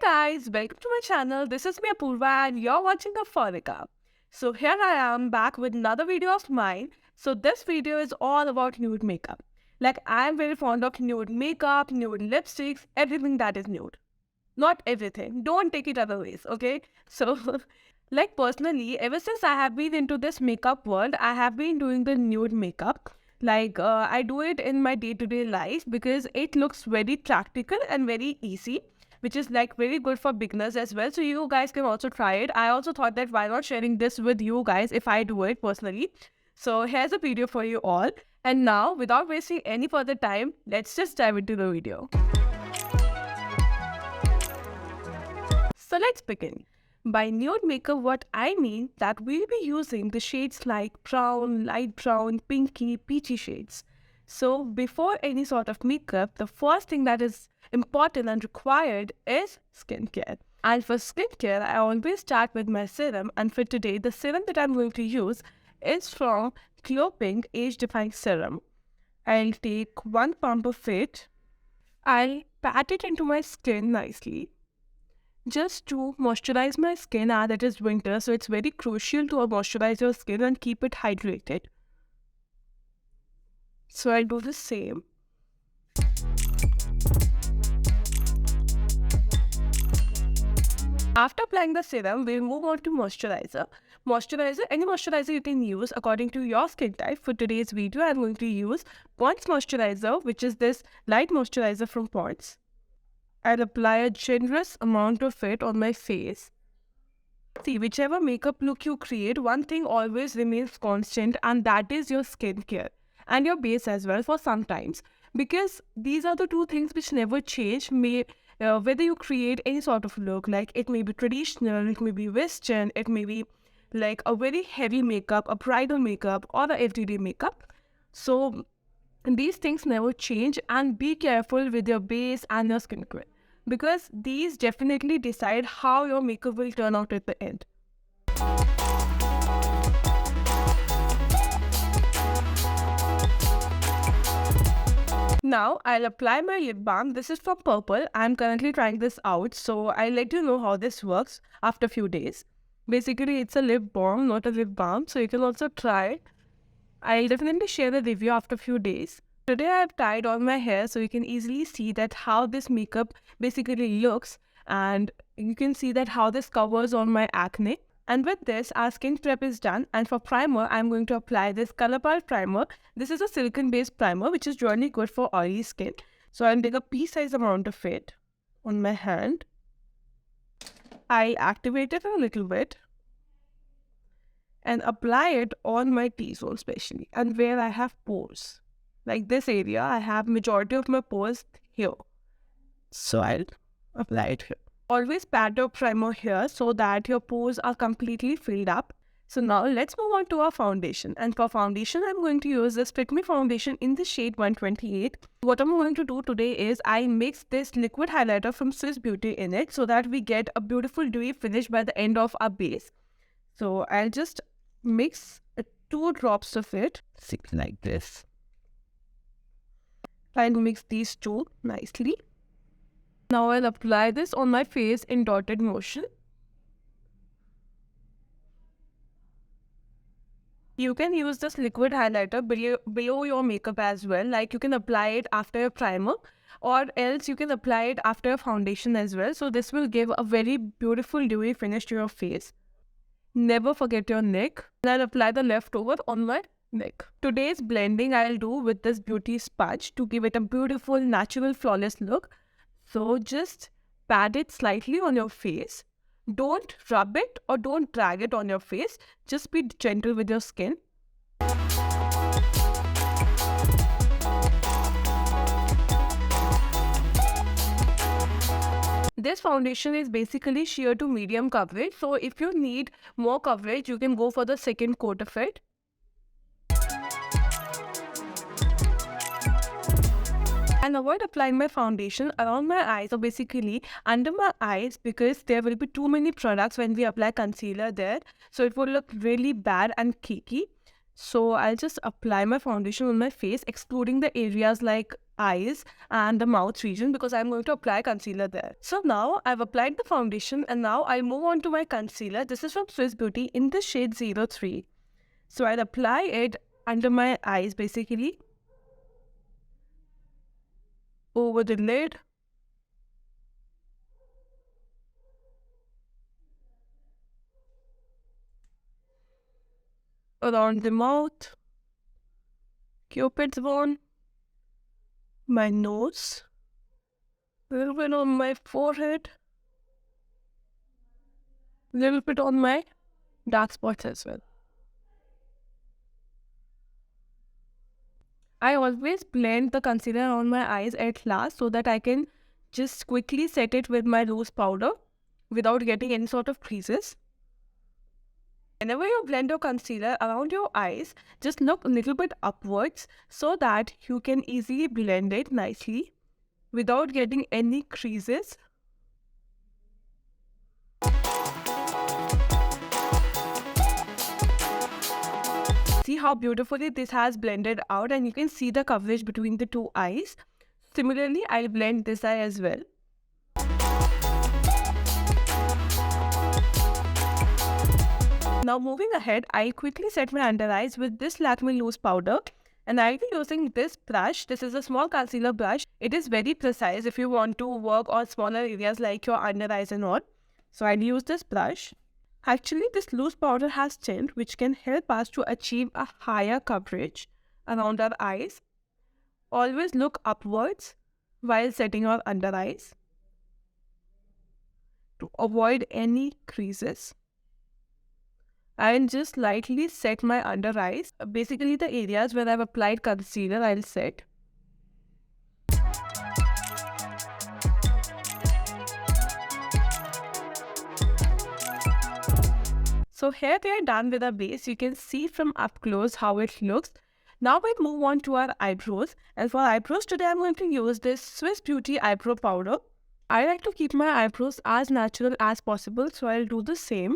guys, welcome to my channel. This is me Apurva and you're watching the Phonica. So here I am back with another video of mine. So this video is all about nude makeup. Like I am very fond of nude makeup, nude lipsticks, everything that is nude. Not everything. Don't take it other ways, okay? So like personally, ever since I have been into this makeup world, I have been doing the nude makeup. I do it in my day-to-day life because it looks very practical and very easy, which is like very good for beginners as well. So you guys can also try it. I also thought that why not sharing this with you guys if I do it personally. So here's a video for you all. And now without wasting any further time, let's just dive into the video. So let's begin. By nude makeup, what I mean that we'll be using the shades like brown, light brown, pinky, peachy shades. So before any sort of makeup, the first thing that is important and required is skincare. And for skincare, I always start with my serum. And for today, the serum that I'm going to use is from Glow Pink Age Defying Serum. I'll take 1 pump of it. I'll pat it into my skin nicely, just to moisturize my skin, as it is winter, so it's very crucial to moisturize your skin and keep it hydrated. So I'll do the same. After applying the serum, we'll move on to moisturizer. Any moisturizer you can use according to your skin type. For today's video, I'm going to use Pond's moisturizer, which is this light moisturizer from Pond's. I'll apply a generous amount of it on my face. See, whichever makeup look you create, one thing always remains constant, and that is your skincare and your base as well for sometimes. Because these are the two things which never change. Whether you create any sort of look, like it may be traditional, it may be western, it may be like a very heavy makeup, a bridal makeup, or a everyday makeup. So these things never change, and be careful with your base and your skincare, because these definitely decide how your makeup will turn out at the end. Now I'll apply my lip balm. This is from Purple. I'm currently trying this out, so I'll let you know how this works after a few days. Basically, it's a lip balm, not a lip balm, so you can also try it. I'll definitely share the review after a few days. Today I've tied on my hair, so you can easily see that how this makeup basically looks, and you can see that how this covers on my acne. And with this, our skin prep is done. And for primer, I'm going to apply this ColourPop primer. This is a silicone based primer which is really good for oily skin. So I'll take a pea-sized amount of it on my hand. I activate it a little bit and apply it on my T-zone especially, and where I have pores. Like this area, I have majority of my pores here. So I'll apply it here. Always pat your primer here so that your pores are completely filled up. So now let's move on to our foundation. And for foundation, I'm going to use this Fit Me foundation in the shade 128. What I'm going to do today is I mix this liquid highlighter from Swiss Beauty in it so that we get a beautiful dewy finish by the end of our base. So I'll just mix 2 drops of it, like this. I'll mix these two nicely. Now I'll apply this on my face in dotted motion. You can use this liquid highlighter below your makeup as well. Like you can apply it after your primer, or else you can apply it after your foundation as well. So this will give a very beautiful dewy finish to your face. Never forget your neck. And I'll apply the leftover on my neck. Today's blending I'll do with this beauty sponge to give it a beautiful, natural, flawless look. So just pat it slightly on your face. Don't rub it or don't drag it on your face. Just be gentle with your skin. This foundation is basically sheer to medium coverage. So if you need more coverage, you can go for the second coat of it. And avoid applying my foundation around my eyes, or basically under my eyes, because there will be too many products when we apply concealer there. So it will look really bad and cakey. So I'll just apply my foundation on my face, excluding the areas like eyes and the mouth region because I'm going to apply concealer there. So now I've applied the foundation and now I'll move on to my concealer. This is from Swiss Beauty in the shade 03. So I'll apply it under my eyes basically, over the lid, around the mouth, Cupid's bone, my nose, a little bit on my forehead, a little bit on my dark spots as well. I always blend the concealer on my eyes at last so that I can just quickly set it with my loose powder without getting any sort of creases. Whenever you blend your concealer around your eyes, just look a little bit upwards so that you can easily blend it nicely without getting any creases. See how beautifully this has blended out, and you can see the coverage between the two eyes. Similarly, I'll blend this eye as well. Now moving ahead, I'll quickly set my under eyes with this Lakme loose powder, and I'll be using this brush. This is a small concealer brush. It is very precise if you want to work on smaller areas like your under eyes and all. So I'll use this brush. Actually, this loose powder has tint which can help us to achieve a higher coverage around our eyes. Always look upwards while setting your under eyes to avoid any creases. I'll just lightly set my under eyes. Basically, the areas where I've applied concealer, I'll set. So here we are done with our base. You can see from up close how it looks. Now we move on to our eyebrows. And for eyebrows today, I'm going to use this Swiss Beauty eyebrow powder. I like to keep my eyebrows as natural as possible, so I'll do the same.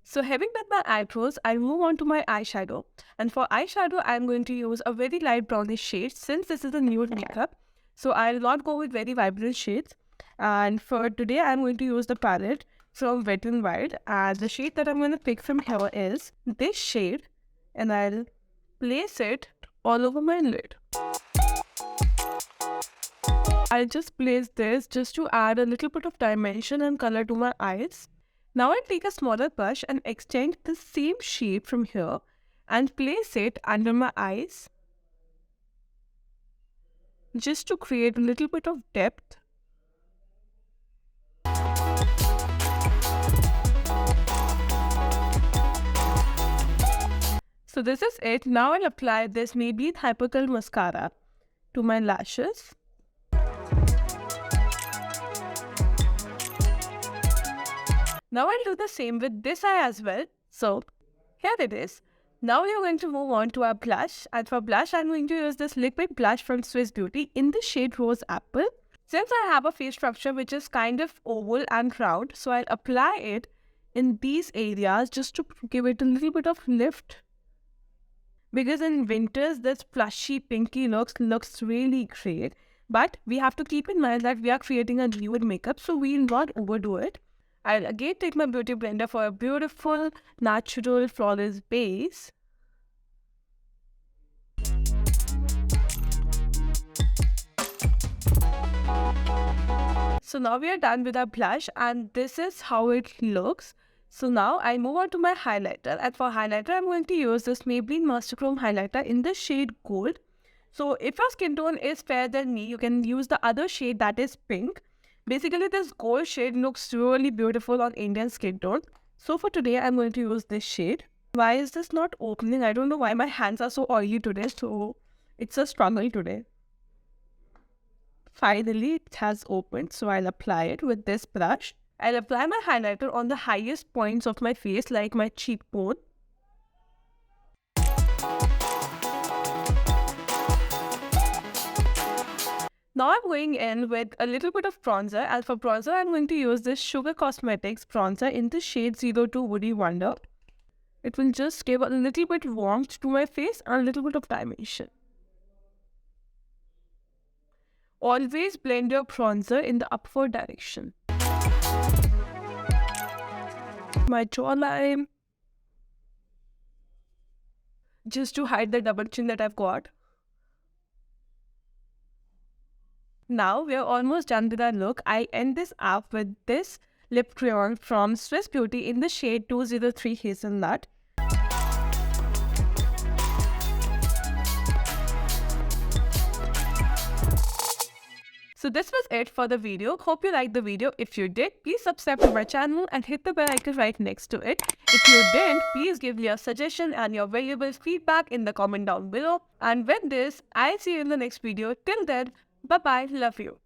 So having done my eyebrows, I'll move on to my eyeshadow. And for eyeshadow, I'm going to use a very light brownish shade since this is a nude makeup. So I'll not go with very vibrant shades. And for today, I'm going to use the palette from Wet n Wild. And the shade that I'm going to pick from here is this shade. And I'll place it all over my lid. I'll just place this just to add a little bit of dimension and color to my eyes. Now I'll take a smaller brush and extend the same shade from here and place it under my eyes just to create a little bit of depth. So this is it. Now I'll apply this Maybelline Hypercurl Mascara to my lashes. Now I'll do the same with this eye as well. So here it is. Now we are going to move on to our blush. And for blush, I'm going to use this liquid blush from Swiss Beauty in the shade Rose Apple. Since I have a face structure which is kind of oval and round, so I'll apply it in these areas just to give it a little bit of lift. Because in winters, this plushy pinky looks really great. But we have to keep in mind that we are creating a nude makeup, so we'll not overdo it. I'll again take my beauty blender for a beautiful, natural, flawless base. So now we are done with our blush and this is how it looks. So now I move on to my highlighter, and for highlighter I'm going to use this Maybelline Master Chrome highlighter in the shade Gold. So if your skin tone is fair than me, you can use the other shade that is pink. Basically, this gold shade looks really beautiful on Indian skin tone. So for today, I'm going to use this shade. Why is this not opening? I don't know why my hands are so oily today. So it's a struggle today. Finally, it has opened. So I'll apply it with this brush. I'll apply my highlighter on the highest points of my face, like my cheekbone. Now I'm going in with a little bit of bronzer, and for bronzer I'm going to use this Sugar Cosmetics bronzer in the shade 02 Woody Wonder. It will just give a little bit warmth to my face and a little bit of dimension. Always blend your bronzer in the upward direction. My jawline, just to hide the double chin that I've got. Now we are almost done with our look. I end this up with this lip crayon from Swiss Beauty in the shade 203 Hazelnut. So this was it for the video. Hope you liked the video. If you did, please subscribe to my channel and hit the bell icon right next to it. If you didn't, please give me your suggestion and your valuable feedback in the comment down below. And with this, I'll see you in the next video. Till then, bye bye. Love you.